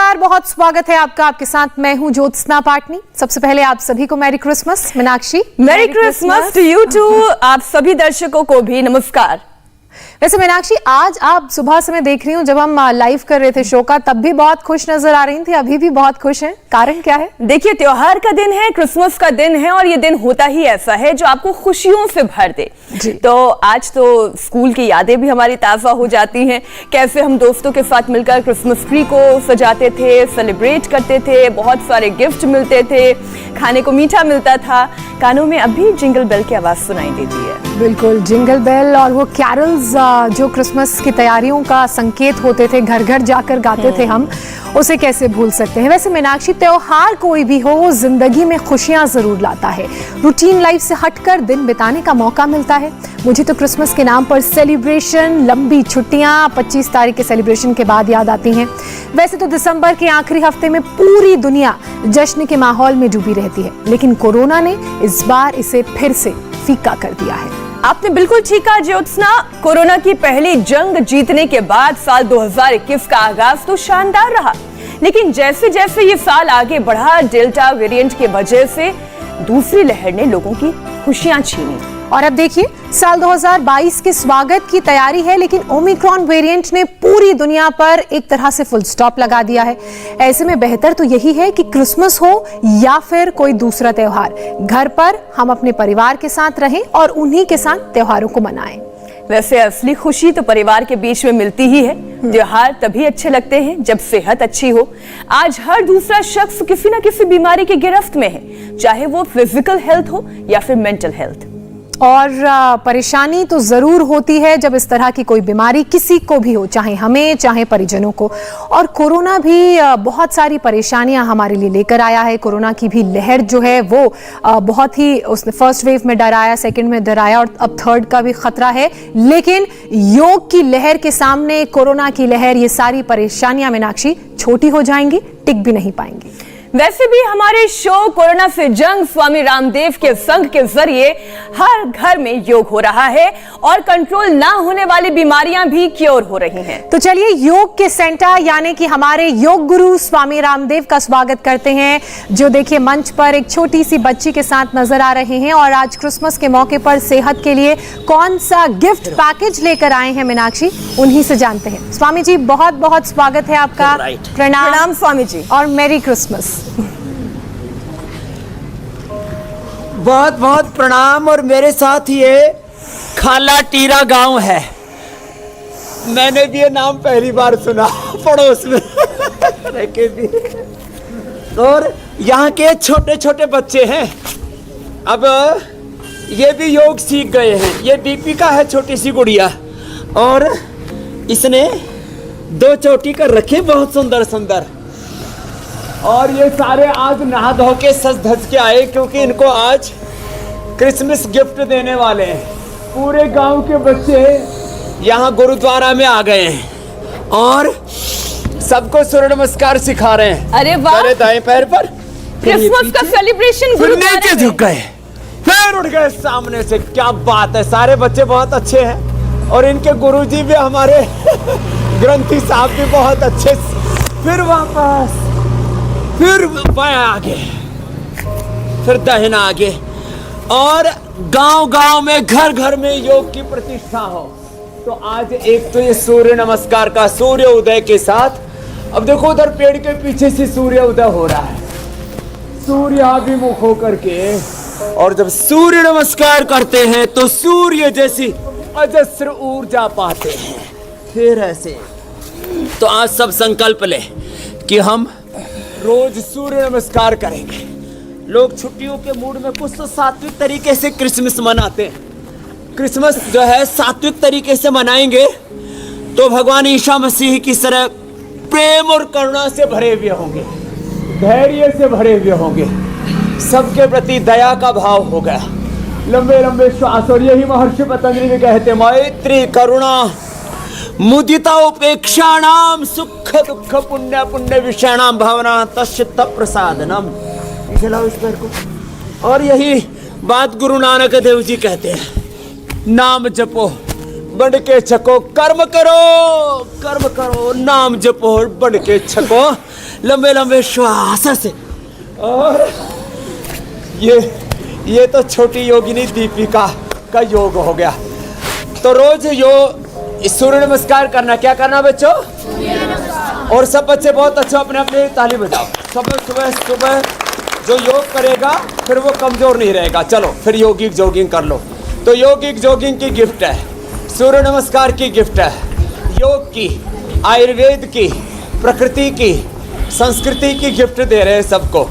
नमस्कार, बहुत स्वागत है आपका। आपके साथ मैं हूं ज्योत्सना पाटनी। सबसे पहले आप सभी को merry Christmas. Meenakshi, merry Christmas to you too. आप सभी दर्शकों को भी नमस्कार। वैसे मीनाक्षी, आज आप सुबह से मैं देख रही हूँ जब हम लाइव कर रहे थे शो का, तब भी बहुत खुश नजर आ रही थी, अभी भी बहुत खुश हैं। कारण क्या है? देखिए, त्योहार का दिन है, क्रिसमस का दिन है और ये दिन होता ही ऐसा है जो आपको खुशियों से भर दे। तो आज तो स्कूल की यादें भी हमारी ताजा हो जाती हैं। कैसे हम दोस्तों के साथ मिलकर क्रिसमस ट्री को सजाते थे, सेलिब्रेट करते थे, बहुत सारे गिफ्ट मिलते थे, खाने को मीठा मिलता था। कानों में अभी जिंगल बेल की आवाज सुनाई देती है। बिल्कुल, जिंगल बेल और वो कैरल्स जो क्रिसमस की तैयारियों का संकेत होते थे, घर घर जाकर गाते थे हम, उसे कैसे भूल सकते हैं। वैसे मीनाक्षी, त्योहार कोई भी हो, वो जिंदगी में खुशियां जरूर लाता है। रूटीन लाइफ से हटकर दिन बिताने का मौका मिलता है। मुझे तो क्रिसमस के नाम पर सेलिब्रेशन, लंबी छुट्टियां 25 तारीख के सेलिब्रेशन के बाद याद आती हैं। वैसे तो दिसंबर के आखिरी हफ्ते में पूरी दुनिया जश्न के माहौल में डूबी रहती है, लेकिन कोरोना ने इस बार इसे फिर से फीका कर दिया है। आपने बिल्कुल ठीक कहा ज्योत्सना। कोरोना की पहली जंग जीतने के बाद साल 2021 का आगाज तो शानदार रहा, लेकिन जैसे जैसे ये साल आगे बढ़ा, डेल्टा वेरिएंट की वजह से दूसरी लहर ने लोगों की खुशियां छीनी। और अब देखिए, साल 2022 के स्वागत की तैयारी है, लेकिन ओमिक्रॉन वेरिएंट ने पूरी दुनिया पर एक तरह से फुल स्टॉप लगा दिया है। ऐसे में बेहतर तो यही है कि क्रिसमस हो या फिर कोई दूसरा त्योहार, घर पर हम अपने परिवार के साथ रहें और उन्हीं के साथ त्योहारों को मनाएं। वैसे असली खुशी तो परिवार के बीच में मिलती ही है। त्योहार तभी अच्छे लगते हैं जब सेहत अच्छी हो। आज हर दूसरा शख्स किसी न किसी बीमारी की गिरफ्त में है, चाहे वो फिजिकल हेल्थ हो या फिर मेंटल हेल्थ। और परेशानी तो जरूर होती है जब इस तरह की कोई बीमारी किसी को भी हो, चाहे हमें चाहे परिजनों को। और कोरोना भी बहुत सारी परेशानियां हमारे लिए लेकर आया है। कोरोना की भी लहर जो है वो बहुत ही, उसने फर्स्ट वेव में डराया, सेकंड में डराया और अब थर्ड का भी खतरा है। लेकिन योग की लहर के सामने कोरोना की लहर, ये सारी परेशानियां मीनाक्षी छोटी हो जाएंगी, टिक भी नहीं पाएंगी। वैसे भी हमारे शो कोरोना से जंग स्वामी रामदेव के संघ के जरिए हर घर में योग हो रहा है और कंट्रोल ना होने वाली बीमारियां भी क्योर हो रही हैं। तो चलिए योग के सेंटा यानी कि हमारे योग गुरु स्वामी रामदेव का स्वागत करते हैं, जो देखिए मंच पर एक छोटी सी बच्ची के साथ नजर आ रहे हैं और आज क्रिसमस के मौके पर सेहत के लिए कौन सा गिफ्ट पैकेज लेकर आए हैं मीनाक्षी, उन्हीं से जानते हैं। स्वामी जी, बहुत बहुत स्वागत है आपका। प्रणाम स्वामी जी और मैरी क्रिसमस। बहुत बहुत प्रणाम। और मेरे साथ ये खाला टीरा गांव है। मैंने भी ये नाम पहली बार सुना पड़ोस में रह के भी। और यहाँ के छोटे छोटे बच्चे हैं, अब ये भी योग सीख गए हैं। ये दीपिका है, छोटी सी गुड़िया, और इसने 2 चोटी कर रखे, बहुत सुंदर सुंदर। और ये सारे आज नहा धो के सज धज के आए, क्योंकि इनको आज क्रिसमस गिफ्ट देने वाले हैं। पूरे गांव के बच्चे यहाँ गुरुद्वारा में आ गए हैं और सबको सूर्य नमस्कार सिखा रहे हैं। अरे वाह! मेरे दाएं पैर पर क्रिसमस का सेलिब्रेशन गुरुद्वारे में झुक गए, फिर उठ गए सामने से। क्या बात है! सारे बच्चे बहुत अच्छे हैं और इनके गुरुजी भी, हमारे ग्रंथी साहब भी बहुत अच्छे। फिर वापस, फिर बाएं आगे, फिर दाहिना आगे, और गांव गांव में, घर घर में योग की प्रतिष्ठा हो। तो आज एक तो ये सूर्य नमस्कार का सूर्य उदय के साथ, अब देखो उधर पेड़ के पीछे से सूर्य उदय हो रहा है, सूर्याभिमुख होकर के। और जब सूर्य नमस्कार करते हैं तो सूर्य जैसी अजस्र ऊर्जा पाते हैं। फिर ऐसे तो आज सब संकल्प ले कि हम रोज सूर्य नमस्कार करेंगे। लोग छुट्टियों के मूड में कुछ तो सात्विक तरीके से क्रिसमस मनाते हैं। क्रिसमस जो है सात्विक तरीके से मनाएंगे तो भगवान ईसा मसीह की तरह प्रेम और करुणा से भरे हुए होंगे, धैर्य से भरे हुए होंगे, सबके प्रति दया का भाव होगा, लंबे लंबे श्वास। और यही महर्षि पतंजलि भी कहते, मैत्री करुणा मुदिता उपेक्षाणाम सुख दुख पुण्य पुण्य विषयाणाम भावना तस्य प्रसादनम। इस पैर को। और यही बात गुरु नानक देव जी कहते हैं, नाम जपो बढ़ के छको, कर्म करो नाम जपो बढ़ के छको। लंबे लंबे श्वास से। और ये तो छोटी योगिनी दीपिका का योग हो गया। तो रोज सूर्य नमस्कार करना। क्या करना बच्चों? और सब बच्चे बहुत अच्छा अपने अपने ताली बजाओ। सुबह सुबह जो योग करेगा फिर वो कमजोर नहीं रहेगा। चलो फिर योगिक जॉगिंग कर लो। तो योगिक जॉगिंग की गिफ्ट है, सूर्य नमस्कार की गिफ्ट है, योग की, आयुर्वेद की, प्रकृति की, संस्कृति की गिफ्ट दे रहे हैं सबको।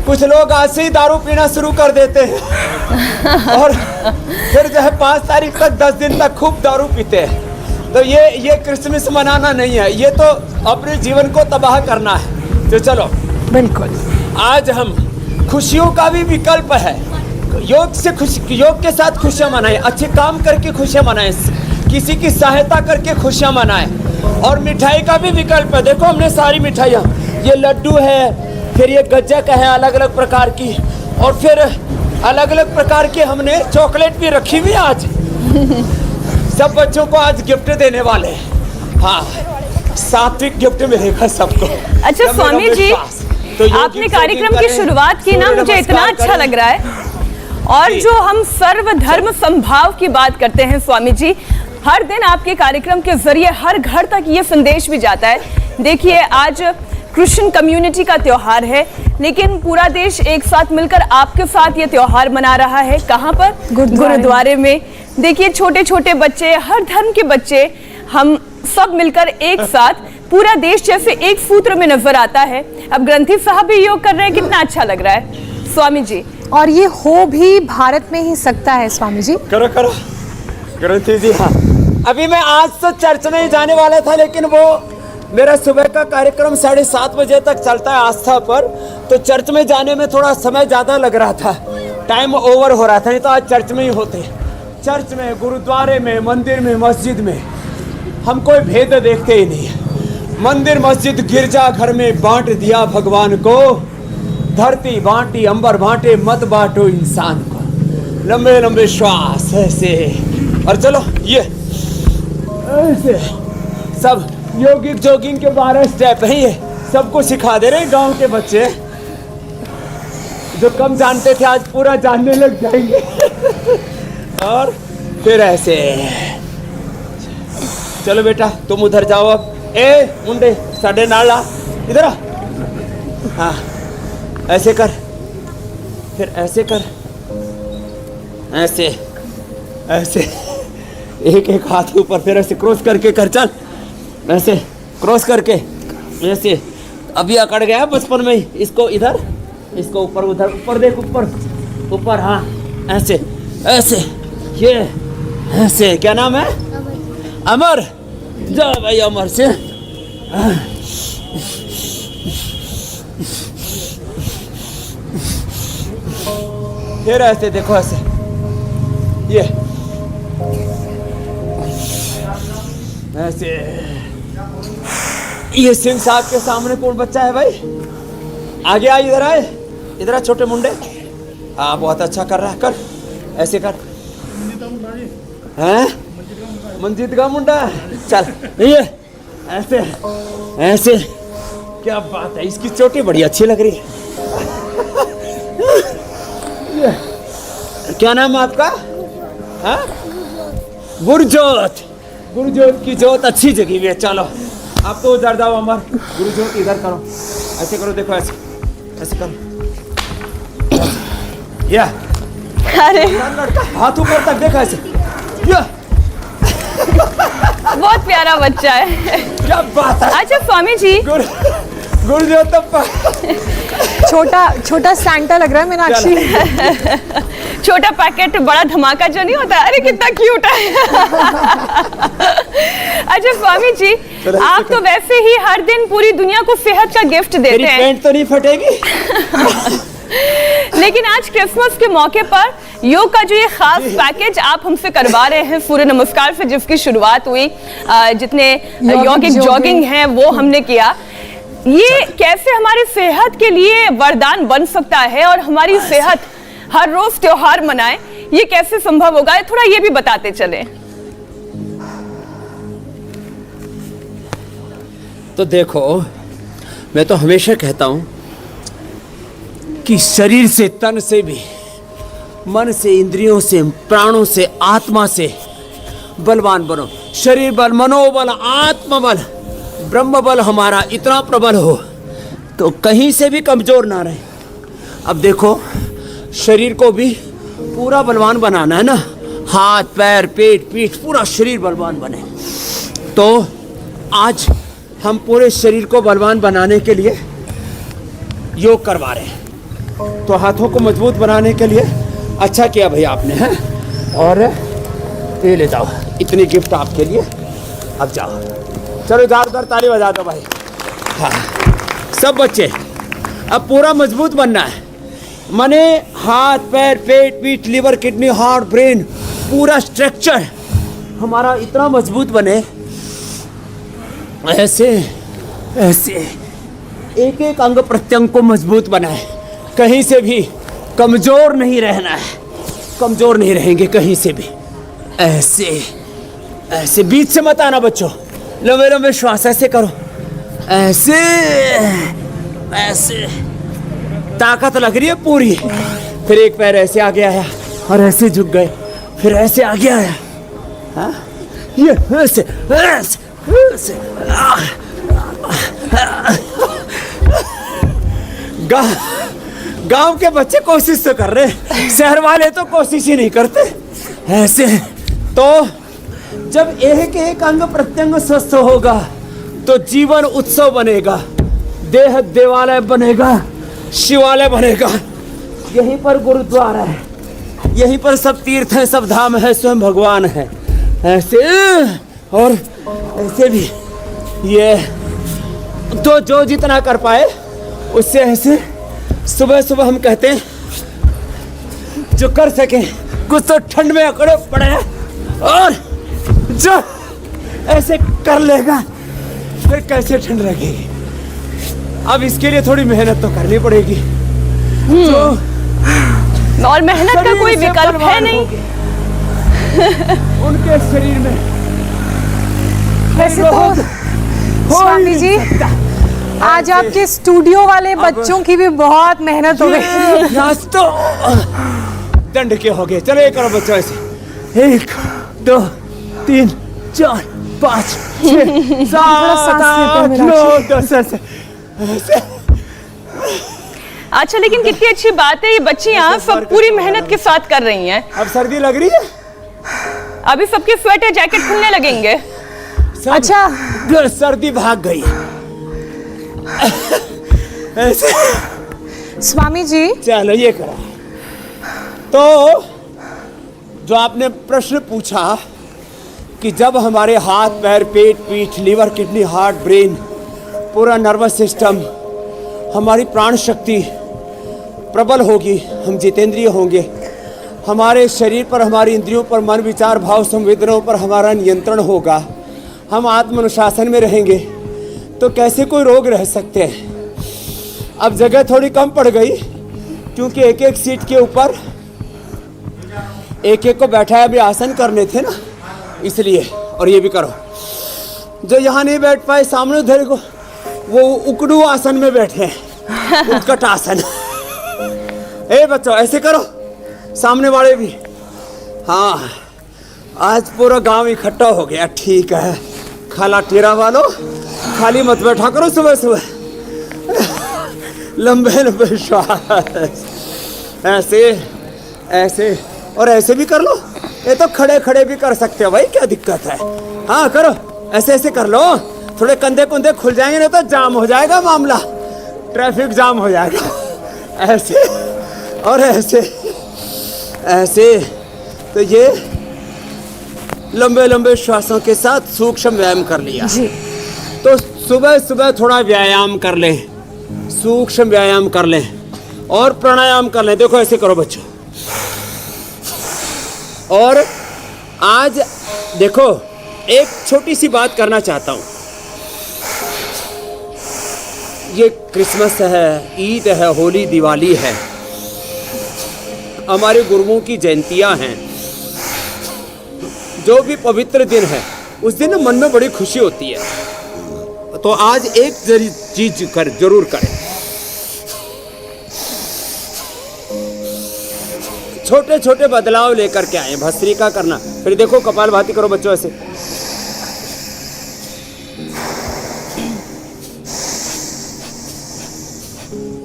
कुछ लोग आज से ही दारू पीना शुरू कर देते हैं और फिर जो है 5 तारीख तक 10 दिन तक खूब दारू पीते हैं। तो ये क्रिसमस मनाना नहीं है, ये तो अपने जीवन को तबाह करना है। तो चलो बिल्कुल, आज हम खुशियों का भी विकल्प है। योग के साथ खुशियां मनाएं, अच्छे काम करके खुशियां मनाएं, किसी की सहायता करके खुशियां मनाएं। और मिठाई का भी विकल्प है। देखो हमने सारी मिठाइयाँ, ये लड्डू है, फिर ये गज्जक है अलग अलग प्रकार की, और फिर अलग अलग प्रकार की हमने चॉकलेट भी रखी हुई आज। सब बच्चों को आज गिफ्ट देने वाले हैं। हाँ, सात्विक गिफ्ट मिलेगा सबको। अच्छा स्वामी जी, तो आपने कार्यक्रम की शुरुआत की ना, मुझे इतना अच्छा लग रहा है। और जो हम सर्वधर्म संभाव की बात करते हैं स्वामी जी, हर दिन आपके कार्यक्रम के जरिए हर घर तक ये संदेश भी जाता है। देखिए आज क्रिश्चियन कम्युनिटी का त्योहार है, लेकिन पूरा देश एक साथ मिलकर आपके साथ ये त्योहार मना रहा है। कहाँ पर? गुरुद्वारे में। देखिए छोटे छोटे बच्चे, हर धर्म के बच्चे, हम सब मिलकर एक साथ, पूरा देश जैसे एक सूत्र में नजर आता है। अब ग्रंथी साहब भी योग कर रहे हैं, कितना अच्छा लग रहा है स्वामी जी। और ये हो भी भारत में ही सकता है स्वामी जी। करो करो ग्रंथी जी। हाँ, अभी मैं आज तो चर्च में ही जाने वाला था, लेकिन वो मेरा सुबह का कार्यक्रम 7:30 बजे तक चलता है आस्था पर, तो चर्च में जाने में थोड़ा समय ज़्यादा लग रहा था, टाइम ओवर हो रहा था। नहीं तो आज चर्च में ही होते। चर्च में, गुरुद्वारे में, मंदिर में, मस्जिद में हम कोई भेद देखते ही नहीं है। मंदिर मस्जिद गिरजा घर में बांट दिया भगवान को, धरती बांटी अंबर बांटे, मत बांटो इंसान को। लंबे लंबे श्वास ऐसे, और चलो ये ऐसे सब योगिक जॉगिंग के 12 स्टेप हैं। ये सबको सिखा दे रहे हैं गांव के बच्चे। जो कम जानते थे आज पूरा जानने लग जाएंगे। और फिर ऐसे, चलो बेटा तुम उधर जाओ अब। ए मुंडे साढ़े नाला इधर आ। हाँ ऐसे कर, फिर ऐसे कर, ऐसे ऐसे, एक एक हाथ के ऊपर, फिर ऐसे क्रॉस करके कर। चल ऐसे क्रॉस करके ऐसे। अभी अकड़ गया बचपन में ही, इसको इधर, इसको ऊपर, उधर ऊपर देख, ऊपर ऊपर। हाँ ऐसे ऐसे, ये ऐसे। क्या नाम है? अमर। जा भाई अमर से। फिर ऐसे देखो, ऐसे ये ऐसे। ये सिंह साहब के सामने कौन बच्चा है भाई? आगे आ, इधर आए, इधर आ छोटे मुंडे। हाँ बहुत अच्छा कर रहा है, कर ऐसे कर। हैं? मंजीत का मुंडा। चल ये ऐसे ऐसे। क्या बात है, इसकी चोटी बड़ी अच्छी लग रही है। क्या नाम है आपका? हाँ? गुरजोत। गुरजोत की जोत अच्छी जगी हुई है। चलो आप तो उधर जाओ अमर, गुरजोत इधर करो, ऐसे करो, देखो ऐसे ऐसे करो। या अरे लड़का हाथ ऊपर तक देखा ऐसे। या बहुत प्यारा बच्चा है। क्या बात है। अच्छा स्वामी जी, गुरजोत छोटा छोटा सैंटा लग रहा है मीनाक्षी। छोटा पैकेट बड़ा धमाका जो नहीं होता। अरे कितना क्यूट है। अच्छा स्वामी जी, आप तो वैसे ही हर दिन पूरी दुनिया को सेहत का गिफ्ट देते हैं। पेंट तो नहीं फटेगी। लेकिन आज क्रिसमस के मौके पर योग का जो ये खास पैकेज आप हमसे करवा रहे हैं, सूर्य नमस्कार से जिसकी शुरुआत हुई, जितने योगिक जॉगिंग हैं वो हमने किया, ये कैसे हमारी सेहत के लिए वरदान बन सकता है और हमारी सेहत हर रोज त्योहार मनाए, ये कैसे संभव होगा, थोड़ा ये भी बताते चले। तो देखो मैं तो हमेशा कहता हूं कि शरीर से, तन से भी, मन से, इंद्रियों से, प्राणों से, आत्मा से बलवान बनो। शरीर बल, मनोबल, आत्मबल, ब्रह्म बल हमारा इतना प्रबल हो तो कहीं से भी कमजोर ना रहे। अब देखो, शरीर को भी पूरा बलवान बनाना है ना, हाथ पैर पेट पीठ पूरा शरीर बलवान बने। तो आज हम पूरे शरीर को बलवान बनाने के लिए योग करवा रहे हैं। तो हाथों को मजबूत बनाने के लिए अच्छा किया भैया आपने, है। और ये ले जाओ, इतनी गिफ्ट आपके लिए। अब जाओ, चलो इधर उधर ताली बजा दो भाई। हाँ, सब बच्चे अब पूरा मजबूत बनना है। माने हाथ पैर पेट पीठ लिवर किडनी हार्ट ब्रेन पूरा स्ट्रक्चर हमारा इतना मजबूत बने, ऐसे ऐसे एक एक अंग प्रत्यंग को मजबूत बनाए। कहीं से भी कमजोर नहीं रहना है, कमजोर नहीं रहेंगे कहीं से भी। ऐसे ऐसे बीच से मत आना बच्चों, लंबे लंबे श्वास ऐसे करो, ऐसे ऐसे ताकत लग रही है पूरी। फिर एक पैर ऐसे आगे आया और ऐसे झुक गए, फिर ऐसे आगे आया, हाँ? ये ऐसे ऐसे ऐसे। गांव के बच्चे कोशिश तो कर रहे, शहर वाले तो कोशिश ही नहीं करते। ऐसे तो जब एक एक अंग प्रत्यंग स्वस्थ होगा तो जीवन उत्सव बनेगा, देह देवालय बनेगा, शिवालय बनेगा। यहीं पर गुरुद्वारा है, यहीं पर सब तीर्थ है, सब धाम है, स्वयं भगवान है। ऐसे और ऐसे भी, ये तो जो जितना कर पाए उससे ऐसे। सुबह सुबह हम कहते हैं जो कर सके, कुछ तो ठंड में अकड़े पड़े, और जो ऐसे कर लेगा फिर कैसे ठंड लगेगी। अब इसके लिए थोड़ी मेहनत तो करनी पड़ेगी। तो और मेहनत का कोई विकल्प है नहीं उनके शरीर में। वैसे तो स्वामी जी, आज आपके स्टूडियो वाले बच्चों की भी बहुत मेहनत हो गई। तो दंड के हो गए। चलो ये करो बच्चों ऐसे, 1 2 3 4 5 6 7 8 9 10 ऐसे। अच्छा, लेकिन कितनी अच्छी बात है, ये बच्ची यहाँ सब पूरी मेहनत के साथ कर रही हैं। अब सर्दी लग रही है, अभी सबके स्वेटर जैकेट खुलने लगेंगे। अच्छा, सर्दी भाग गई ऐसे। स्वामी जी, चलो ये करा। तो जो आपने प्रश्न पूछा कि जब हमारे हाथ पैर पेट पीठ लिवर किडनी हार्ट ब्रेन पूरा नर्वस सिस्टम, हमारी प्राण शक्ति प्रबल होगी, हम जितेंद्रिय होंगे, हमारे शरीर पर, हमारी इंद्रियों पर, मन विचार भाव संवेदनाओं पर हमारा नियंत्रण होगा, हम आत्म अनुशासन में रहेंगे, तो कैसे कोई रोग रह सकते हैं। अब जगह थोड़ी कम पड़ गई क्योंकि एक एक सीट के ऊपर एक एक को बैठाया भी आसन करने थे ना, इसलिए। और ये भी करो, जो यहाँ नहीं बैठ पाए सामने उधर को, वो उकड़ू आसन में बैठे हैं, उत्कट आसन। ए बच्चों ऐसे करो, सामने वाले भी। हाँ, आज पूरा गांव इकट्ठा हो गया, ठीक है। खाला टेरा वालों, खाली मत बैठा करो सुबह सुबह, लंबे लंबे श्वास ऐसे ऐसे, और ऐसे भी कर लो। ये तो खड़े खड़े भी कर सकते हो भाई, क्या दिक्कत है। हाँ करो, ऐसे ऐसे कर लो, थोड़े कंधे कुंधे खुल जाएंगे, नहीं तो जाम हो जाएगा मामला, ट्रैफिक जाम हो जाएगा। ऐसे और ऐसे ऐसे। तो ये लंबे लंबे श्वासों के साथ सूक्ष्म व्यायाम कर लिया जी। तो सुबह सुबह थोड़ा व्यायाम कर लें, सूक्ष्म व्यायाम कर लें और प्राणायाम कर लें। देखो ऐसे करो बच्चों। और आज देखो, एक छोटी सी बात करना चाहता हूँ। ये क्रिसमस है, ईद है, होली दिवाली है, हमारे गुरुओं की जयंतियाँ हैं। जो भी पवित्र दिन है उस दिन मन में बड़ी खुशी होती है। तो आज एक चीज जरूर करें। छोटे छोटे बदलाव लेकर के आए। भस्त्रिका करना, फिर देखो कपालभाति करो बच्चों ऐसे।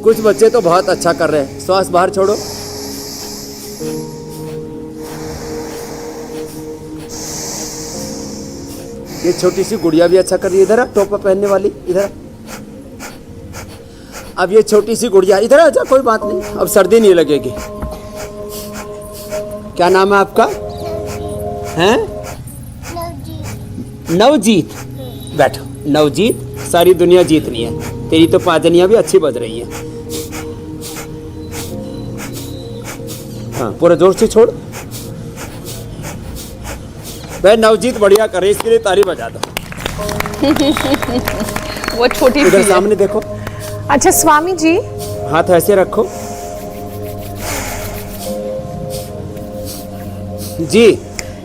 कुछ बच्चे तो बहुत अच्छा कर रहे हैं। श्वास बाहर छोड़ो। ये छोटी सी गुड़िया भी अच्छा कर रही है। इधर टोपा पहनने वाली, इधर। अब ये छोटी सी गुड़िया इधर आ जा, कोई बात नहीं, अब सर्दी नहीं लगेगी। क्या नाम है आपका? हैं? नवजीत। बैठो। नवजीत, सारी दुनिया जीतनी है। तेरी तो पाजनियां भी अच्छी बज रही हैं। हाँ, पूरा जोर से छोड़। भाई नवजीत बढ़िया करे, इसके लिए ताली बजा दो। वो छोटी इधर सामने देखो। अच्छा स्वामी जी, हाथ ऐसे रखो जी।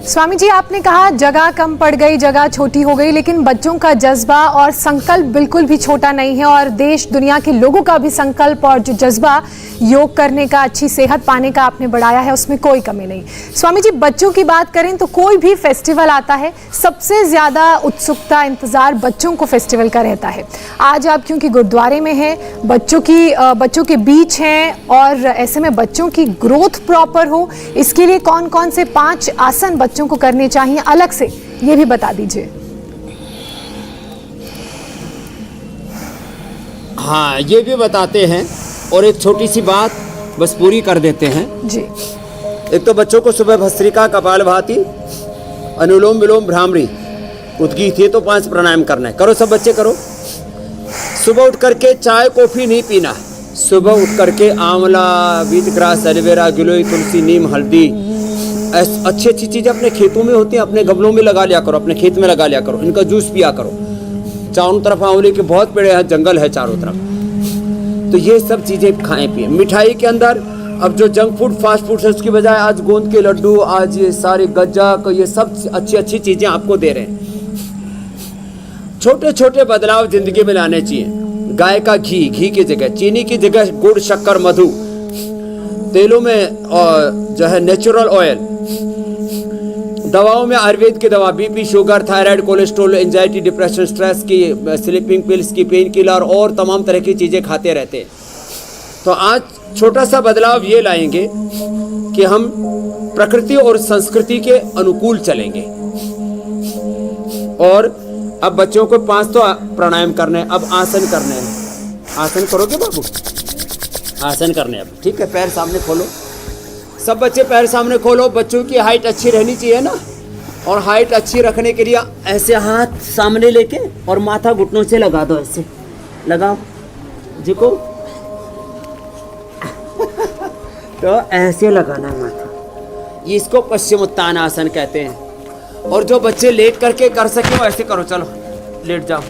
स्वामी जी, आपने कहा जगह कम पड़ गई, जगह छोटी हो गई, लेकिन बच्चों का जज्बा और संकल्प बिल्कुल भी छोटा नहीं है, और देश दुनिया के लोगों का भी संकल्प और जो जज्बा योग करने का, अच्छी सेहत पाने का आपने बढ़ाया है, उसमें कोई कमी नहीं। स्वामी जी, बच्चों की बात करें तो कोई भी फेस्टिवल आता है, सबसे ज्यादा उत्सुकता, इंतजार बच्चों को फेस्टिवल का रहता है। आज आप क्योंकि गुरुद्वारे में हैं, बच्चों के बीच हैं, और ऐसे में बच्चों की ग्रोथ प्रॉपर हो, इसके लिए कौन कौन से 5 आसन बच्चों को करने चाहिए अलग से, ये भी बता दीजिए। हाँ, ये भी बताते हैं, और एक छोटी सी बात बस पूरी कर देते हैं जी। एक तो बच्चों को सुबह भस्त्रिका, कपालभाति, अनुलोम विलोम, भ्रामरी, उद्गीत, ये तो 5 प्राणायाम करना है। करो सब बच्चे, करो। सुबह उठ करके चाय कॉफी नहीं पीना। सुबह उठ करके आंवला, बीट ग्रास, एलोवेरा, गिलोय, तुलसी, नीम, हल्दी, अच्छी अच्छी चीज़ें अपने खेतों में होती हैं, अपने गमलों में लगा लिया करो, अपने खेत में लगा लिया करो। इनका जूस पिया करो। चारों तरफ आंवले के बहुत पेड़ हैं, जंगल है चारों तरफ, तो ये सब चीज़ें खाएं पिए। मिठाई के अंदर अब जो जंक फूड, फास्ट फूड है, उसकी बजाय आज गोंद के लड्डू, आज ये सारे गज्जक, ये सब अच्छी अच्छी चीज़ें आपको दे रहे हैं। छोटे छोटे बदलाव जिंदगी में लाने चाहिए। गाय का घी की जगह चीनी की जगह गुड़, शक्कर, मधु। तेलों में जो है नेचुरल ऑयल। दवाओं में आयुर्वेद की दवा, BP, sugar, thyroid, cholesterol, anxiety, depression, stress की, स्लीपिंग पिल्स की, पेन किलर और तमाम तरह की चीज़ें खाते रहते हैं। तो आज छोटा सा बदलाव ये लाएंगे कि हम प्रकृति और संस्कृति के अनुकूल चलेंगे। और अब बच्चों को 5 तो प्राणायाम करने हैं, अब आसन करने हैं। आसन करोगे बाबू? आसन करने अब, ठीक है। पैर सामने खोलो, सब बच्चे पैर सामने खोलो। बच्चों की हाइट अच्छी रहनी चाहिए ना, और हाइट अच्छी रखने के लिए ऐसे हाथ सामने लेके और माथा घुटनों से लगा दो, ऐसे लगाओ देखो। तो ऐसे लगाना है माथा, इसको पश्चिमोत्तानासन कहते हैं। और जो बच्चे लेट करके कर सके वो ऐसे करो, चलो लेट जाओ,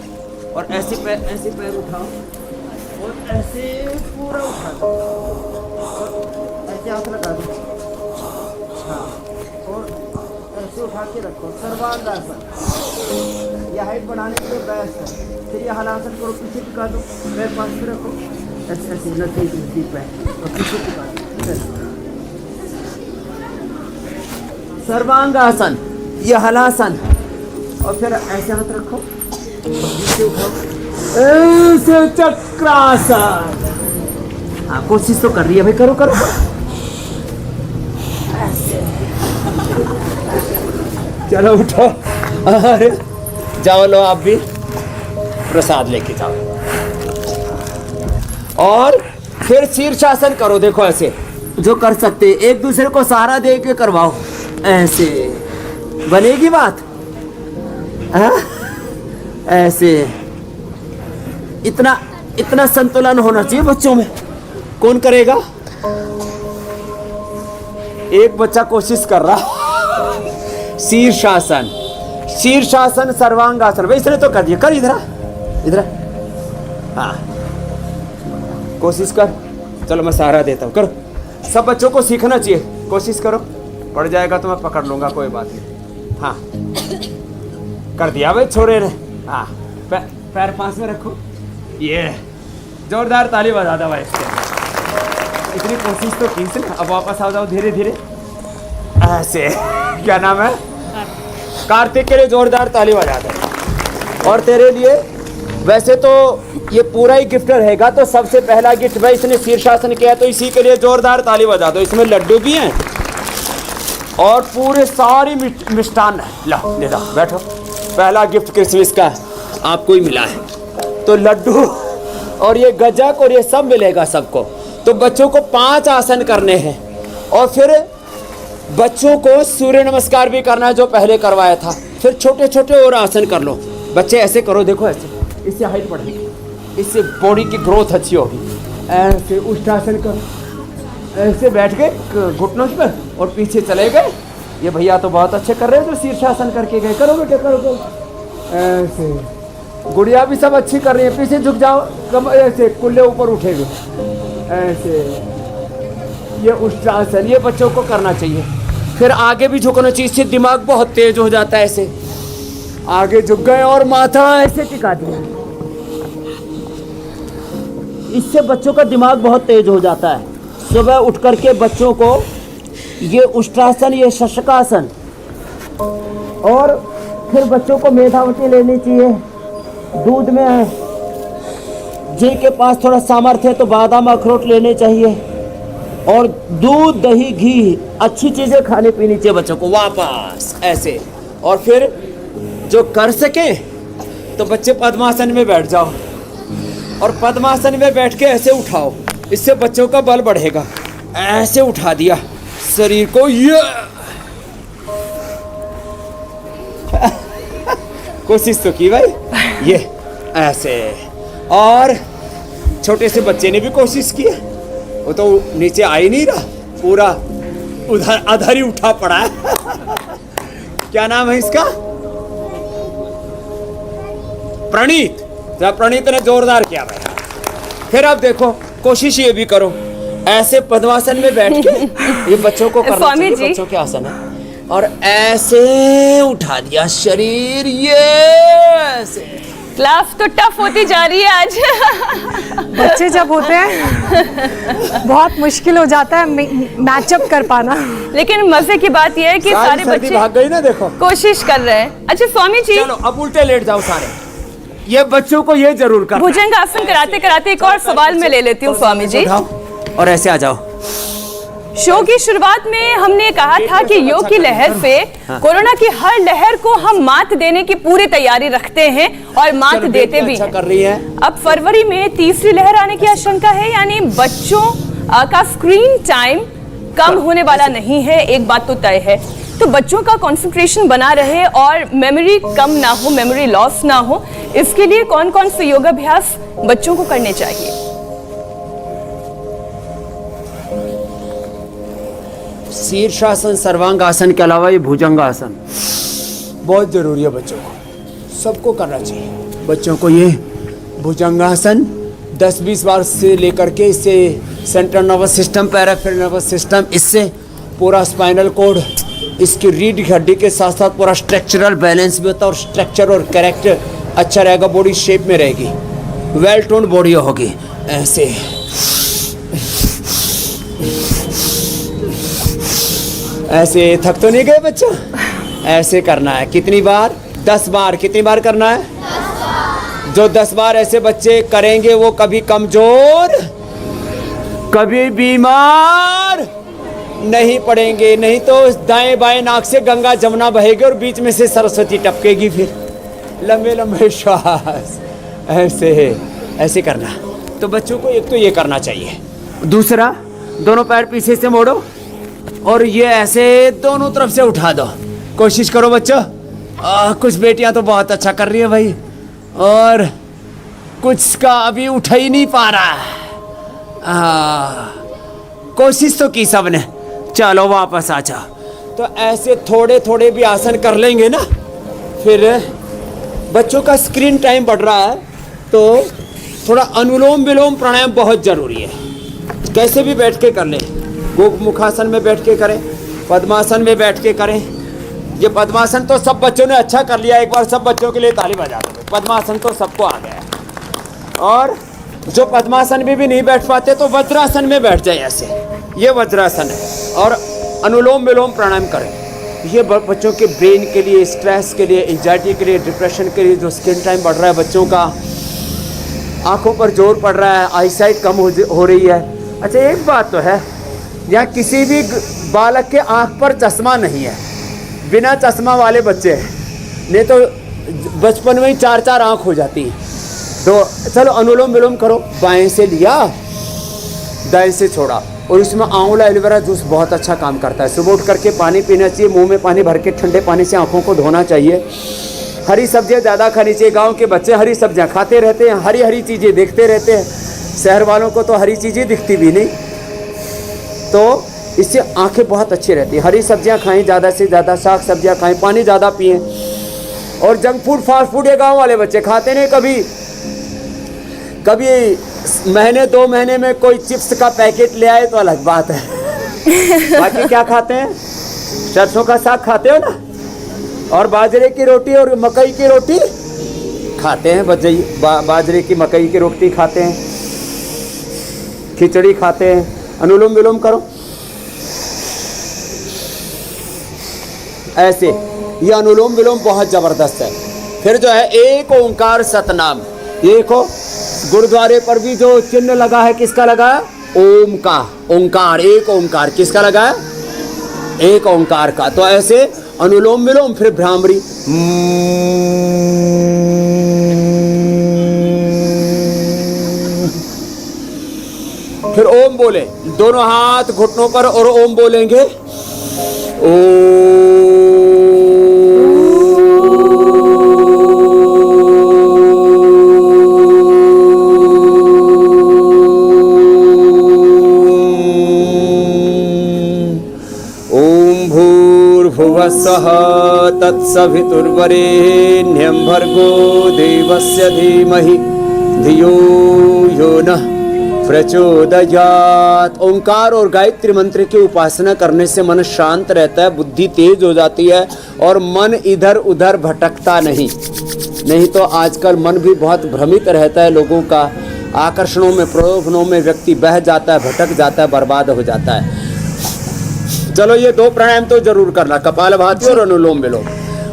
और ऐसे पैर उठाओ, और ऐसे पूरा उठा दो, और ऐसे हाथ लगा दो। हाँ, और ऐसे उठा के रखो, सर्वांगासन। यह हाइट बढ़ाने के लिए बेस्ट है। फिर यह हलासन करो, पीछे टिका दो, पैर पास में रखो, ऐसे ऐसे लगे पैर, और पीछे टिका दो। सर्वांगासन, यह हलासन, और फिर ऐसे हाथ रखो, पीछे उठाओ, ऐसे चक्रासन। हाँ, कोशिश तो कर रही है भाई, करो करो। ऐसे चलो उठो, अरे जाओ, लो आप भी प्रसाद लेके जाओ। और फिर शीर्षासन करो, देखो ऐसे जो कर सकते, एक दूसरे को सहारा दे के करवाओ, ऐसे बनेगी बात। ऐसे इतना संतुलन होना चाहिए बच्चों में। कौन करेगा? एक बच्चा कोशिश कर रहा। शीर्षासन, शीर्षासन, सर्वांगासन, भाई इसने तो कर दिया। कर इधर। हाँ, कोशिश कर। चलो मैं सहारा देता हूँ, करो। सब बच्चों को सीखना चाहिए, कोशिश करो। पड़ जाएगा तो मैं पकड़ लूंगा, कोई बात नहीं। हाँ, कर दिया भाई छोरे ने। हाँ, पैर पास में रखो, ये जोरदार ताली बजा दो भाई इसके। इतनी कोशिश तो की इसने, अब वापस आ जाओ धीरे धीरे ऐसे। क्या नाम है? कार्तिक के लिए जोरदार ताली बजा दो। और तेरे लिए वैसे तो ये पूरा ही गिफ्ट रहेगा, तो सबसे पहला गिफ्ट भाई इसने शीर्षासन किया, तो इसी के लिए जोरदार ताली बजा दो। इसमें लड्डू भी हैं और पूरे सारी मिष्ठान है। लो ले जाओ, बैठो। पहला गिफ्ट क्रिसमस का आपको ही मिला है, तो लड्डू और ये गजक और ये सब मिलेगा सबको। तो बच्चों को 5 आसन करने हैं और फिर बच्चों को सूर्य नमस्कार भी करना है जो पहले करवाया था। फिर छोटे छोटे और आसन कर लो बच्चे, ऐसे करो, देखो ऐसे, इससे हाइट बढ़ेगी, इससे बॉडी की ग्रोथ अच्छी होगी। ऐसे उष्टासन करो, ऐसे बैठ गए घुटनों पर और पीछे चले गए। ये भैया तो बहुत अच्छे कर रहे हैं जो शीर्षासन करके गए। करो बेटे, करो ऐसे। गुड़िया भी सब अच्छी कर रही है, पीछे झुक जाओ, कम ऐसे कुल्ले ऊपर उठेगे ऐसे। ये उष्टासन ये बच्चों को करना चाहिए। फिर आगे भी झुकना चाहिए, इससे दिमाग बहुत तेज हो जाता है। ऐसे आगे झुक गए और माथा ऐसे टिका दिया, इससे बच्चों का दिमाग बहुत तेज हो जाता है। सुबह उठ करके बच्चों को ये उष्ट्रासन, ये शशकासन, और फिर बच्चों को मेधावती लेनी चाहिए। दूध में जिनके पास थोड़ा सामर्थ्य है तो बादाम अखरोट लेने चाहिए, और दूध दही घी अच्छी चीज़ें खाने पीनी चाहिए बच्चों को वापस ऐसे। और फिर जो कर सके तो बच्चे पद्मासन में बैठ जाओ और पद्मासन में बैठ के ऐसे उठाओ, इससे बच्चों का बल बढ़ेगा। ऐसे उठा दिया शरीर को, ये कोशिश तो की भाई, ये ऐसे। और छोटे से बच्चे ने भी कोशिश की, वो तो नीचे आ ही नहीं रहा, पूरा उधर अधर ही उठा पड़ा है। क्या नाम है इसका? प्रणीत। जब प्रणीत ने जोरदार किया भाई। फिर आप देखो, कोशिश ये भी करो, ऐसे पद्मासन में बैठ के ये बच्चों को करना चाहिए, बच्चों के आसन है। और ऐसे उठा दिया शरीर, ये ऐसे। क्लास तो टफ होती जा रही है आज। बच्चे जब होते हैं बहुत मुश्किल हो जाता है मैचअप कर पाना, लेकिन मजे की बात यह है कि सारे बच्चे भाग गई ना, देखो कोशिश कर रहे हैं। अच्छा स्वामी जी, चलो अब उल्टे लेट जाओ सारे। ये बच्चों को ये जरूर करना। भुजंग आसन कराते कराते एक और सवाल मैं ले लेती हूँ स्वामी जी, और ऐसे आ जाओ। शो की शुरुआत में हमने कहा था कि योग की लहर से कोरोना की हर लहर को हम मात देने की पूरी तैयारी रखते हैं और मात देते भी हैं। कर रही है। अब फरवरी में तीसरी लहर आने की आशंका है, यानी बच्चों का स्क्रीन टाइम कम होने वाला नहीं है, एक बात तो तय है। तो बच्चों का कंसंट्रेशन बना रहे और मेमोरी कम ना हो, मेमोरी लॉस ना हो, इसके लिए कौन कौन से योगाभ्यास बच्चों को करने चाहिए? शीर्षासन, सर्वांगासन के अलावा ये भुजंगासन बहुत जरूरी है बच्चों को, सबको करना चाहिए। बच्चों को ये भुजंगासन 10-20 बार से लेकर के, इससे central nervous system, peripheral nervous system, इससे पूरा स्पाइनल कोड, इसकी रीढ़ की हड्डी के साथ साथ पूरा स्ट्रक्चरल बैलेंस भी होता है और स्ट्रक्चर और कैरेक्टर अच्छा रहेगा, बॉडी शेप में रहेगी, वेल टोन्ड बॉडी होगी। ऐसे ऐसे थक तो नहीं गए बच्चा? ऐसे करना है। कितनी बार? 10 बार। कितनी बार करना है? 10 बार। जो 10 बार ऐसे बच्चे करेंगे वो कभी कमजोर, कभी बीमार नहीं पड़ेंगे। नहीं तो दाएं बाएं नाक से गंगा जमुना बहेगी और बीच में से सरस्वती टपकेगी। फिर लंबे लंबे श्वास, ऐसे ऐसे करना। तो बच्चों को एक तो ये करना चाहिए। दूसरा, दोनों पैर पीछे से मोड़ो और ये ऐसे दोनों तरफ से उठा दो। कोशिश करो बच्चों। कुछ बेटियां तो बहुत अच्छा कर रही है भाई, और कुछ का अभी उठा ही नहीं पा रहा। कोशिश तो की सबने। चलो वापस आ जाओ। तो ऐसे थोड़े थोड़े भी आसन कर लेंगे ना, फिर बच्चों का स्क्रीन टाइम बढ़ रहा है, तो थोड़ा अनुलोम विलोम प्राणायाम बहुत ज़रूरी है। कैसे भी बैठ के कर लें, गोमुखासन में बैठ के करें, पद्मासन में बैठ के करें। ये पद्मासन तो सब बच्चों ने अच्छा कर लिया। एक बार सब बच्चों के लिए ताली बजा दो। पद्मासन तो सबको आ गया है। और जो पद्मासन में भी नहीं बैठ पाते तो वज्रासन में बैठ जाए ऐसे, ये वज्रासन है। और अनुलोम विलोम प्राणायाम करें। ये बच्चों के ब्रेन के लिए, स्ट्रेस के लिए, एंजाइटी के लिए, डिप्रेशन के लिए, जो स्क्रीन टाइम बढ़ रहा है बच्चों का, आंखों पर जोर पड़ रहा है, आईसाइट कम हो रही है। अच्छा एक बात तो है, यहाँ किसी भी बालक के आंख पर चश्मा नहीं है, बिना चश्मा वाले बच्चे हैं, नहीं तो बचपन में ही 4-4 आंख हो जाती है। तो चलो अनुलोम विलोम करो। बाएं से लिया, दाएं से छोड़ा, और इसमें आंवला एलोवेरा जूस बहुत अच्छा काम करता है। सुबह उठ करके पानी पीना चाहिए, मुंह में पानी भर के ठंडे पानी से आंखों को धोना चाहिए। हरी सब्जियां ज़्यादा खानी चाहिए। गांव के बच्चे हरी सब्जियां खाते रहते हैं, हरी हरी चीज़ें देखते रहते हैं। शहर वालों को तो हरी चीज़ें दिखती भी नहीं, तो इससे आंखें बहुत अच्छी रहती हैं। हरी सब्जियां खाएं, ज़्यादा से ज़्यादा साग सब्जियां खाएं, पानी ज़्यादा पिएं। और जंक फूड, फास्ट फूड ये गाँव वाले बच्चे खाते नहीं। कभी महीने 2 महीने में कोई चिप्स का पैकेट ले आए तो अलग बात है। बाकी क्या खाते हैं? सरसों का साग खाते हो ना, और बाजरे की रोटी और मकई की रोटी खाते हैं। बाजरे की मकई की रोटी खाते हैं, खिचड़ी खाते हैं। अनुलोम विलोम करो ऐसे, ये अनुलोम विलोम बहुत ज़बरदस्त है। फिर जो है एक ओंकार सतनाम, देखो गुरुद्वारे पर भी जो चिन्ह लगा है, किसका लगा है? ओम का, ओंकार, एक ओंकार, किसका लगा है? एक ओंकार का। तो ऐसे अनुलोम विलोम, फिर भ्रामरी, फिर ओम बोले, दोनों हाथ घुटनों पर और ओम बोलेंगे। भूर्भुवस्सुः तत्सवितुर्वरेण्यं भर्गो देवस्य धीमहि धियो यो नः प्रचोदयात्। ओंकार और गायत्री मंत्र की उपासना करने से मन शांत रहता है, बुद्धि तेज हो जाती है और मन इधर उधर भटकता नहीं तो आजकल मन भी बहुत भ्रमित रहता है लोगों का। आकर्षणों में, प्रलोभनों में व्यक्ति बह जाता है, भटक जाता है, बर्बाद हो जाता है। चलो ये 2 प्राणायाम तो जरूर करना, कपालभाति और अनुलोम विलोम।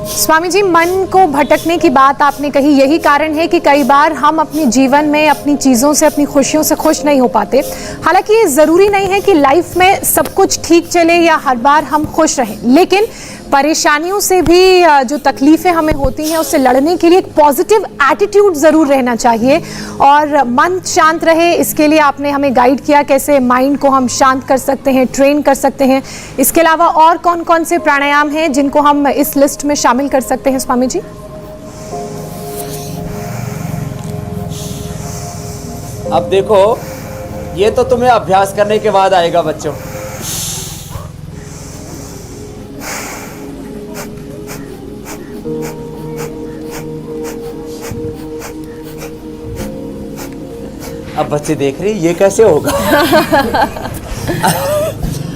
स्वामी जी, मन को भटकने की बात आपने कही, यही कारण है कि कई बार हम अपने जीवन में अपनी चीज़ों से, अपनी खुशियों से खुश नहीं हो पाते। हालांकि ये ज़रूरी नहीं है कि लाइफ में सब कुछ ठीक चले या हर बार हम खुश रहें, लेकिन परेशानियों से भी जो तकलीफ़ें हमें होती हैं उससे लड़ने के लिए एक पॉजिटिव एटीट्यूड ज़रूर रहना चाहिए और मन शांत रहे। इसके लिए आपने हमें गाइड किया कैसे माइंड को हम शांत कर सकते हैं, ट्रेन कर सकते हैं। इसके अलावा और कौन कौन से प्राणायाम हैं जिनको हम इस लिस्ट में शामिल कर सकते हैं स्वामी जी? अब देखो, ये तो तुम्हें अभ्यास करने के बाद आएगा बच्चों। अब बच्चे देख रहे ये कैसे होगा।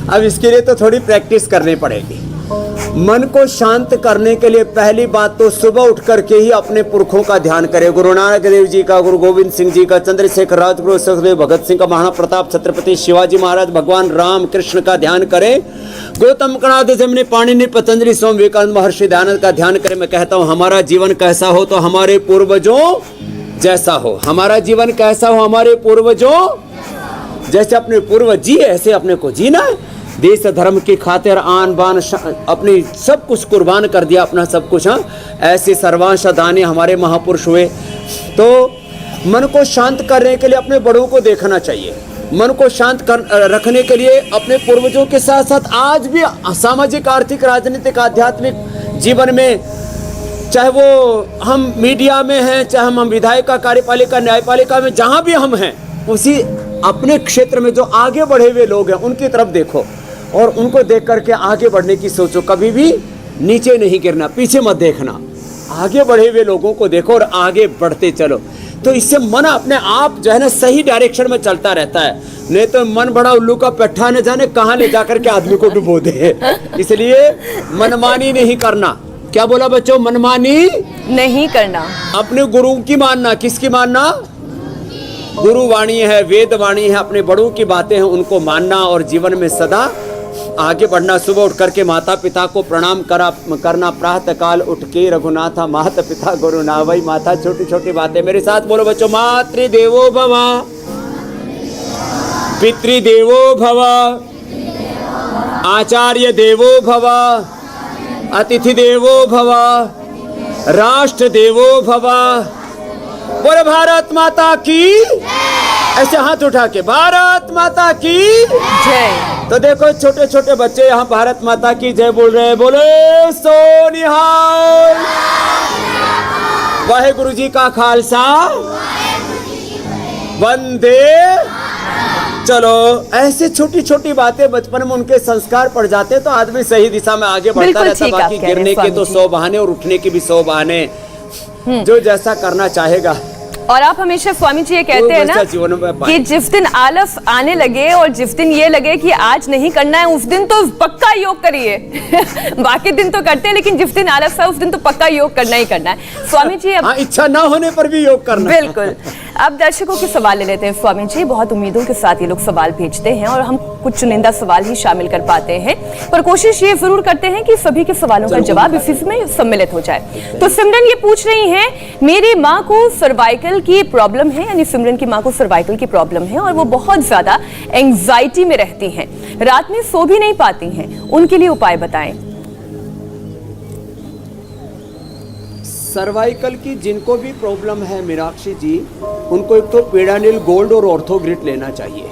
अब इसके लिए तो थोड़ी प्रैक्टिस करनी पड़ेगी। मन को शांत करने के लिए पहली बात तो सुबह उठ करके ही अपने पुरखों का ध्यान करें। गुरु नानक देव जी का, गुरु गोविंद सिंह जी का, चंद्रशेखर, राजगुरु, सुखदेव, भगत सिंह का, महाराणा प्रताप, छत्रपति शिवाजी महाराज, भगवान राम कृष्ण का ध्यान करें। गौतम कणाद, जमनी, पाणिनि, पतंजलि, स्वामी विवेकानंद, महर्षि दयानंद का ध्यान करें। मैं कहता हूँ हमारा जीवन कैसा हो तो हमारे पूर्वजों जैसा हो। हमारा जीवन कैसा हो, हमारे पूर्वजों जैसे अपने पूर्वज जी ऐसे अपने को जीना है। देश धर्म की खातिर आन बान अपनी सब कुछ कुर्बान कर दिया, अपना सब कुछ। हाँ, ऐसे सर्वांश दानी हमारे महापुरुष हुए। तो मन को शांत करने के लिए अपने बड़ों को देखना चाहिए। मन को शांत रखने के लिए अपने पूर्वजों के साथ साथ आज भी सामाजिक, आर्थिक, राजनीतिक, आध्यात्मिक जीवन में, चाहे वो हम मीडिया में हैं, चाहे हम विधायिका, कार्यपालिका, न्यायपालिका में, जहाँ भी हम हैं, उसी अपने क्षेत्र में जो आगे बढ़े हुए लोग हैं उनकी तरफ देखो और उनको देख करके आगे बढ़ने की सोचो। कभी भी नीचे नहीं गिरना, पीछे मत देखना, आगे बढ़े हुए लोगों को देखो और आगे बढ़ते चलो। तो इससे मन अपने आप जो है ना सही डायरेक्शन में चलता रहता है। नहीं तो मन बड़ा उल्लू का पेट्ठा, न जाने कहाँ ले जाकर के आदमी को डुबो दे। इसलिए मनमानी नहीं करना, क्या बोला बच्चों? मनमानी नहीं करना। अपने गुरु की मानना। किसकी मानना? गुरु वाणी है, वेद वाणी है, अपने बड़ों की बातें हैं उनको मानना और जीवन में सदा आगे बढ़ना। सुबह उठ करके माता पिता को प्रणाम करना, प्रातः काल उठ के रघुनाथा माता पिता गुरु ना। वही माता, छोटी छोटी बातें मेरे साथ बोलो बच्चों। मातृदेवो भव, पितृदेवो भव, आचार्य देवो भव, अतिथि देवो भव, राष्ट्र देवो भव। बोले भारत माता की। ऐसे हाथ उठा के भारत माता की जय। तो देखो छोटे छोटे बच्चे यहाँ भारत माता की जय बोल रहे हैं। बोले सो निहाल। वाहेगुरु जी का खालसा, वंदे। चलो ऐसे छोटी छोटी बातें बचपन में उनके संस्कार पड़ जाते तो आदमी सही दिशा में आगे बढ़ता बिल्कुल रहता। ठीक आप बाकी कह रहे हैं गिरने के तो स्वामी 100 बहाने और उठने के भी 100 बहाने। जो जैसा करना चाहेगा। और आप हमेशा स्वामी जी ये कहते हैं ना जीवन में कि जिस दिन आलस आने लगे और जिस दिन ये लगे कि आज नहीं करना है, उस दिन तो पक्का योग करिए। बाकी दिन तो करते हैं, लेकिन जिस दिन आलस है उस दिन तो पक्का योग करना ही करना है। स्वामी जी अब इच्छा ना होने पर भी योग करना। बिल्कुल। अब दर्शकों के सवाल ले लेते हैं स्वामी जी। बहुत उम्मीदों के साथ ये लोग सवाल भेजते हैं और हम कुछ चुनिंदा सवाल ही शामिल कर पाते हैं, पर कोशिश ये जरूर करते हैं कि सभी के सवालों का जवाब इसी में सम्मिलित हो जाए। तो सिमरन ये पूछ रही हैं, मेरी माँ को सर्वाइकल की प्रॉब्लम है, यानी सिमरन की माँ को सर्वाइकल की प्रॉब्लम है और वो बहुत ज्यादा एंजाइटी में रहती हैं, रात में सो भी नहीं पाती हैं, उनके लिए उपाय बताएं। सर्वाइकल की जिनको भी प्रॉब्लम है मीनाक्षी जी, उनको एक तो पेडानिल गोल्ड और ऑर्थोग्रिट लेना चाहिए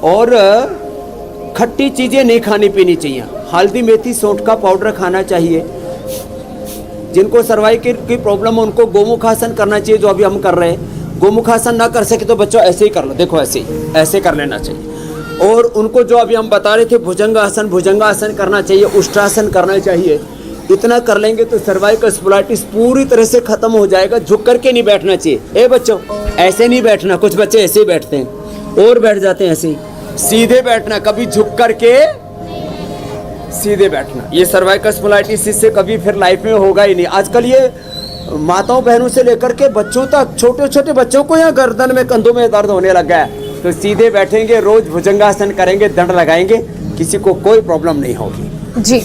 और खट्टी चीजें नहीं खानी पीनी चाहिए। हल्दी मेथी सौंठ का पाउडर खाना चाहिए। जिनको सर्वाइकल की प्रॉब्लम है उनको गोमुखासन करना चाहिए, जो अभी हम कर रहे हैं। गोमुखासन ना कर सके तो बच्चों ऐसे ही कर लो, देखो ऐसे ही ऐसे कर लेना चाहिए। और उनको जो अभी हम बता रहे थे भुजंगासन करना चाहिए, उष्ट्रासन करना चाहिए। इतना कर लेंगे तो सर्वाइकल स्पोलाइटिस पूरी तरह से खत्म हो जाएगा। झुक करके नहीं बैठना चाहिए। ए बच्चों ऐसे नहीं बैठना, कुछ बच्चे ऐसे ही बैठते हैं और बैठ जाते हैं ऐसे ही। सीधे बैठना, कभी झुक करके सीधे बैठना। ये सर्वाइकल स्पोलाइटिस इससे कभी फिर लाइफ में होगा ही नहीं। आजकल ये माताओं बहनों से लेकर के बच्चों तक, छोटे छोटे बच्चों को यहाँ गर्दन में कंधों में दर्द होने लग गया है। तो सीधे बैठेंगे, रोज भुजंगासन करेंगे, दंड लगाएंगे, किसी को कोई प्रॉब्लम नहीं होगी। जी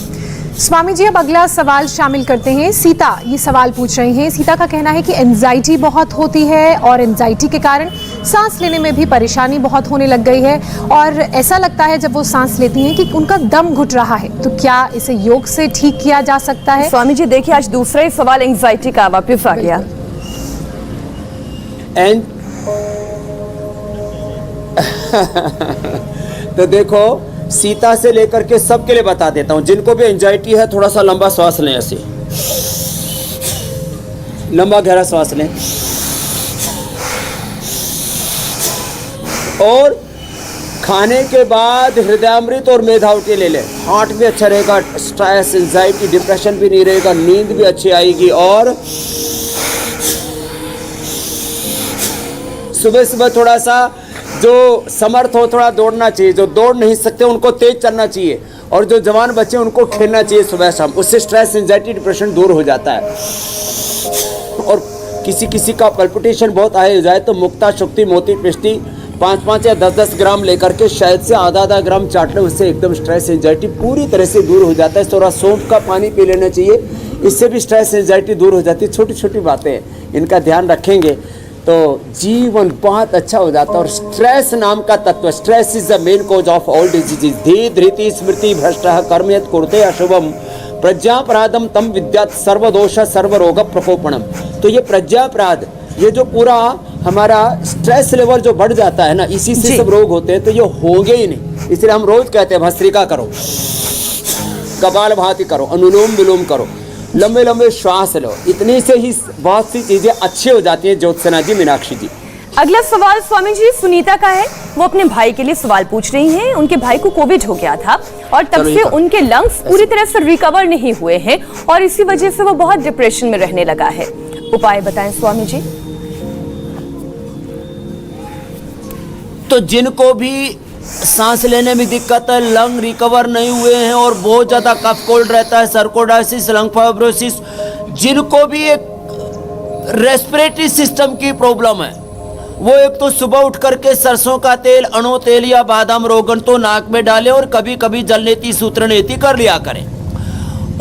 स्वामी जी, अब अगला सवाल शामिल करते हैं। सीता ये सवाल पूछ रही हैं। सीता का कहना है कि एंजाइटी बहुत होती है और एंजाइटी के कारण सांस लेने में भी परेशानी बहुत होने लग गई है और ऐसा लगता है जब वो सांस लेती हैं कि उनका दम घुट रहा है। तो क्या इसे योग से ठीक किया जा सकता है? स्वामी जी देखिए, आज दूसरा ही सवाल एंजाइटी का वापस आ गया। तो देखो, सीता से लेकर के सबके लिए बता देता हूं। जिनको भी एंजाइटी है थोड़ा सा लंबा श्वास लें, ऐसे लंबा गहरा श्वास लें और खाने के बाद हृदयामृत और मेधावटी ले लें। हार्ट भी अच्छा रहेगा, स्ट्रेस एंजाइटी डिप्रेशन भी नहीं रहेगा, नींद भी अच्छी आएगी। और सुबह सुबह थोड़ा सा जो समर्थ हो थोड़ा दौड़ना चाहिए। जो दौड़ नहीं सकते उनको तेज चलना चाहिए और जो जवान बच्चे उनको खेलना चाहिए सुबह शाम। उससे स्ट्रेस एंजाइटी डिप्रेशन दूर हो जाता है। और किसी किसी का पल्पिटेशन बहुत हाई हो जाए तो मुक्ता शुक्ति मोती पिष्टी 5-5 या 10-10 ग्राम लेकर के शायद से आधा ग्राम चाट लें, उससे एकदम स्ट्रेस एंजाइटी पूरी तरह से दूर हो जाता है। थोड़ा सौंफ का पानी पी लेना चाहिए, इससे भी स्ट्रेस एंजाइटी दूर हो जाती है। छोटी छोटी बातें इनका ध्यान रखेंगे तो जीवन बहुत अच्छा हो जाता है। और स्ट्रेस नाम का तत्व, stress is the main cause of all diseases. धी धृति स्मृति भ्रष्टः कर्म यत् कुरुते अशुभम प्रज्ञापराधम तम विद्यात् सर्वदोष सर्वरोग प्रकोपणम। तो ये प्रज्ञापराध, ये जो पूरा हमारा स्ट्रेस लेवल जो बढ़ जाता है ना, इसी से सब रोग होते हैं। तो ये होंगे ही नहीं, इसलिए हम रोज कहते हैं भस्त्रिका करो, कपालभाति करो, अनुलोम विलोम करो, लंबे लंबे श्वास लो। इतनी से ही बहुत सी चीजें अच्छी हो जाती हैं। ज्योत्सना जी, मीनाक्षी जी, अगला सवाल स्वामी जी सुनीता का है। वो अपने भाई के लिए सवाल पूछ रही हैं। उनके भाई को कोविड हो गया था और तब से उनके लंग्स पूरी तरह से रिकवर नहीं हुए हैं और इसी वजह से वो बहुत डिप्रेशन में रहने लगा है। उपाय बताएं स्वामी जी। तो जिनको भी सांस लेने में दिक्कत है, लंग रिकवर नहीं हुए हैं और बहुत ज़्यादा कफ कोल्ड रहता है, सर्कोडाइसिस, लंग फाइब्रोसिस, जिनको भी एक रेस्पिरेटरी सिस्टम की प्रॉब्लम है, वो एक तो सुबह उठ करके सरसों का तेल, अणो तेल या बादाम रोगन तो नाक में डालें और कभी कभी जलनेती सूत्रनेती कर लिया करें।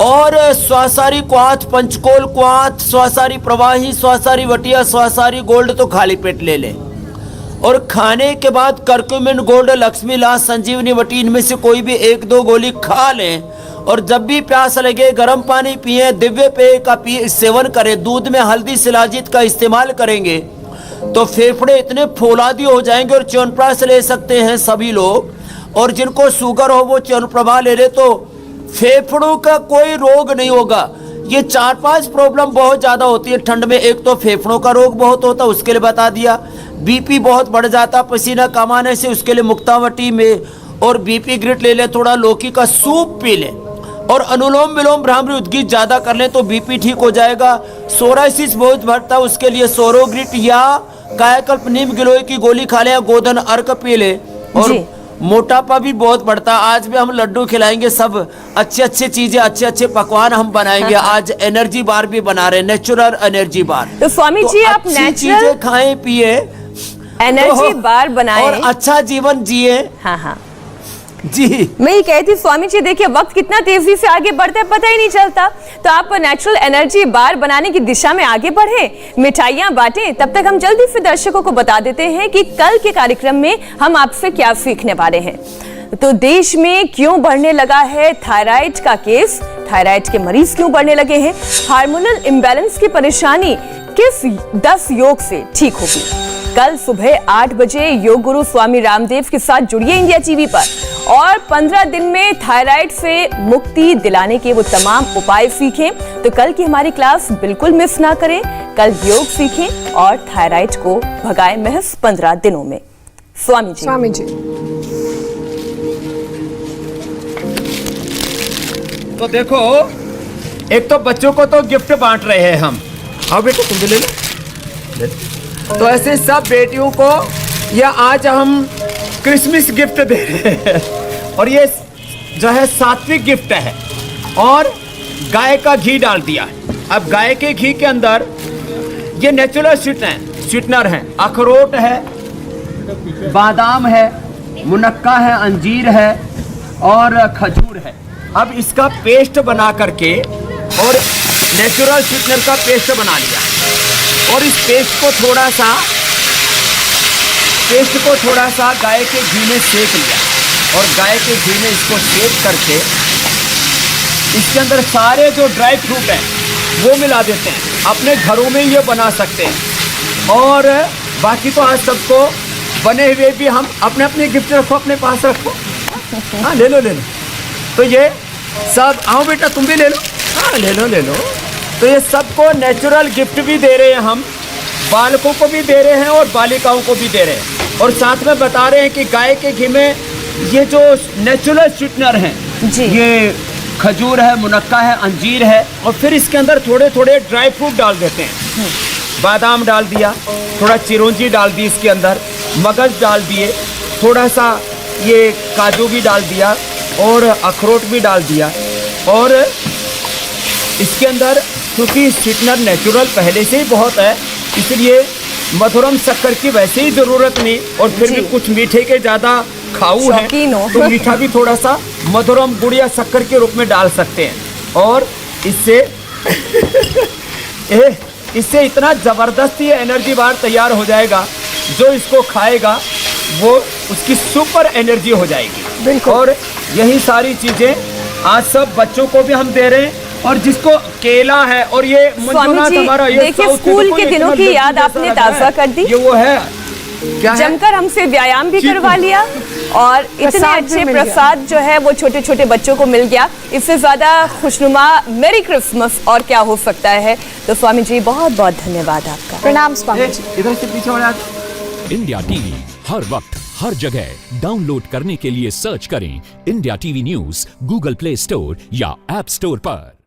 और स्वासारी क्वाथ, पंचकोल क्वाथ, स्वासारी प्रवाही, स्वासारी वटिया, स्वासारी गोल्ड तो खाली पेट ले लें। और खाने के बाद करक्यूमिन गोल्ड, लक्ष्मी लास, संजीवनी वटी, इनमें से कोई भी 1-2 गोली खा लें। और जब भी प्यास लगे गर्म पानी पिए, दिव्य पेय का सेवन करें, दूध में हल्दी शिलाजीत का इस्तेमाल करेंगे तो फेफड़े इतने फौलादी हो जाएंगे। और च्यवनप्राश ले सकते हैं सभी लोग, और जिनको शुगर हो वो च्यवनप्रभा ले ले तो फेफड़ों का कोई रोग नहीं होगा। ये 4-5 प्रॉब्लम बहुत ज़्यादा होती है ठंड में। एक तो फेफड़ों का रोग बहुत होता है, उसके लिए बता दिया। बीपी बहुत बढ़ जाता पसीना कमाने से, उसके लिए मुक्तावटी में। और बीपी ग्रिट ले ले, थोड़ा लौकी का सूप पी ले, और अनुलोम विलोम भ्रामरी उद्गीत ज़्यादा कर लें तो बीपी ठीक हो जाएगा। सोराइसिस बहुत बढ़ता है, उसके लिए सोरोग्रिट या कायाकल्प नीम गिलोय की गोली खा ले या गोधन अर्क पी ले। और मोटापा भी बहुत बढ़ता है। आज भी हम लड्डू खिलाएंगे, सब अच्छे अच्छे चीजें, अच्छे अच्छे पकवान हम बनाएंगे। आज एनर्जी बार भी बना रहे हैं, नेचुरल एनर्जी बार। तो स्वामी जी आप नेचुरल चीजें खाएं पिए, एनर्जी बार बनाएं और अच्छा जीवन जिए। हाँ हाँ जी, मैं ये कहती स्वामी जी, देखिए वक्त कितना तेजी से आगे बढ़ता है पता ही नहीं चलता। तो आप नेचुरल एनर्जी बार बनाने की दिशा में आगे बढ़े, मिठाइयाँ बांटें। तब तक हम जल्दी से दर्शकों को बता देते हैं कि कल के कार्यक्रम में हम आपसे क्या सीखने वाले हैं। तो देश में क्यों बढ़ने लगा है थायराइड का केस, थायराइड के मरीज क्यों बढ़ने लगे हैं, हार्मोनल इम्बैलेंस की परेशानी किस 10 योग से ठीक होगी। कल सुबह 8 बजे योग गुरु स्वामी रामदेव के साथ जुड़िए इंडिया टीवी पर, और 15 दिन में थायराइड से मुक्ति दिलाने के वो तमाम उपाय सीखें। तो कल की हमारी क्लास बिल्कुल मिस ना करें। कल योग सीखें और थायराइड को भगाएं महज 15 दिनों में। स्वामी जी। तो देखो, एक तो बच्चों को तो गिफ्ट बांट रहे हैं हम। आओ बेटा तुम भी ले लो। तो ऐसे सब बेटियों को या आज हम क्रिसमस गिफ्ट दे रहे हैं, और ये जो है सात्विक गिफ्ट है। और गाय का घी डाल दिया है। अब गाय के घी के अंदर ये नेचुरल स्वीटनर है, अखरोट है, बादाम है, मुनक्का है, अंजीर है और खजूर है। अब इसका पेस्ट बना करके और नेचुरल स्वीटनर का पेस्ट बना लिया, और इस पेस्ट को थोड़ा सा गाय के घी में सेक लिया, और गाय के घी में इसको सेक करके इसके अंदर सारे जो ड्राई फ्रूट हैं वो मिला देते हैं। अपने घरों में ये बना सकते हैं। और बाकी तो आज सबको बने हुए भी हम अपने अपने गिफ्ट रखो, अपने पास रखो। हाँ ले लो। तो ये सब, आओ बेटा तुम भी ले लो। हाँ ले लो। तो ये सबको नेचुरल गिफ्ट भी दे रहे हैं हम, बालकों को भी दे रहे हैं और बालिकाओं को भी दे रहे हैं। और साथ में बता रहे हैं कि गाय के घी में ये जो नेचुरल स्वीटनर हैं, ये खजूर है, मुनक्का है, अंजीर है, और फिर इसके अंदर थोड़े थोड़े ड्राई फ्रूट डाल देते हैं। बादाम डाल दिया, थोड़ा चिरौंजी डाल दी इसके अंदर, मगज डाल दिए, थोड़ा सा ये काजू भी डाल दिया और अखरोट भी डाल दिया। और इसके अंदर क्योंकि स्वीटनर नेचुरल पहले से ही बहुत है, इसलिए मधुरम शक्कर की वैसे ही ज़रूरत नहीं। और फिर भी कुछ मीठे के ज़्यादा खाऊ है तो मीठा भी थोड़ा सा मधुरम गुड़ या शक्कर के रूप में डाल सकते हैं। और इससे इतना ज़बरदस्त ये एनर्जी बार तैयार हो जाएगा, जो इसको खाएगा वो उसकी सुपर एनर्जी हो जाएगी। और यही सारी चीज़ें आज सब बच्चों को भी हम दे रहे हैं। और जिसको केला है, और ये मंजुनाथ हमारा, ये देखिए स्कूल के दिनों की याद आपने ताज़ा कर दी। ये वो है क्या जमकर हमसे व्यायाम भी करवा लिया, और इतने अच्छे प्रसाद जो है वो छोटे छोटे बच्चों को मिल गया। इससे ज्यादा खुशनुमा मेरी क्रिसमस और क्या हो सकता है। तो स्वामी जी बहुत बहुत धन्यवाद आपका। प्रणाम स्वामी जी। इधर से पीछे वाले। इंडिया टीवी हर वक्त हर जगह डाउनलोड करने के लिए सर्च करें India TV news Google play store या ऐप स्टोर पर।